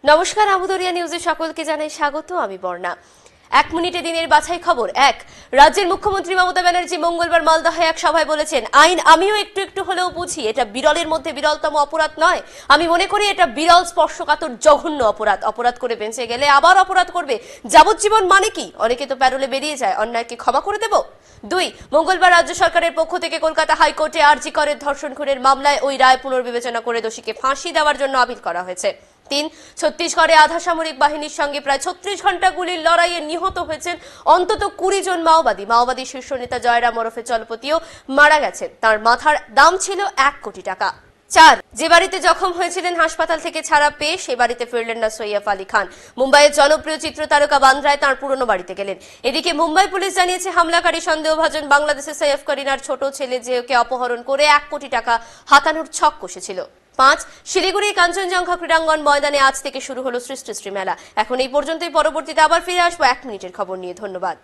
নমস্কার, আমুদরিয়া নিউজে সকলকে জানাই স্বাগত। আমি বর্ণা। এক মিনিটে দিনের বাছাই খবর এক। রাজ্যের মুখ্যমন্ত্রী মমতা ব্যানার্জি মঙ্গলবার মালদহে এক সভায় বলেছেন, আইন আমিও একটু একটু হলেও বুঝি, এটা বিরলের মধ্যে বিরলতম অপরাধ নয়। আমি মনে করি এটা বিরল স্পর্শকাতর জঘন্য অপরাধ। অপরাধ করে বেঁচে গেলে আবার অপরাধ করবে, যাবজ্জীবন মানে কি? অনেকে তো প্যারোলে বেরিয়ে যায়, অন্যায়কে ক্ষমা করে দেব? দুই, মঙ্গলবার রাজ্য সরকারের পক্ষ থেকে কলকাতা হাইকোর্টে আরজি করের ধর্ষণ খুনের মামলায় ওই রায় পুনর্বিবেচনা করে দোষীকে ফাঁসি দেওয়ার জন্য আপিল করা হয়েছে। তিন, ছত্তিশগড়ে আধা সামরিক বাহিনীর সঙ্গে প্রায় 36 ঘন্টা গুলির লড়াইয়ে নিহত হয়েছেন অন্তত 20 জন মাওবাদী শীর্ষ নেতা জয়রাম ওরফে চলপতিও মারা গেছেন। তার মাথার দাম ছিল 1 কোটি টাকা। চার, যে বাড়িতে জখম হয়েছিলেন হাসপাতাল থেকে ছাড়া পেয়ে সে বাড়িতে ফিরলেন না সৈয়ফ আলী খান। মুম্বাইয়ের জনপ্রিয় চিত্র তারকা বান্দ্রায় তাঁর পুরনো বাড়িতে গেলেন। এদিকে মুম্বাই পুলিশ জানিয়েছে, হামলাকারী সন্দেহভাজন বাংলাদেশের সৈয়ফ করিনার ছোট ছেলে জেওকে অপহরণ করে 1 কোটি টাকা হাতানোর ছক কষেছিল। পাঁচ, শিলিগুড়ির কাঞ্চনজঙ্ঘা ক্রীড়াঙ্গন ময়দানে আজ থেকে শুরু হলো সৃষ্টিশ্রী মেলা। এখন এই পর্যন্তই। পরবর্তীতে আবার ফিরে আসবো 1 মিনিটের খবর নিয়ে। ধন্যবাদ।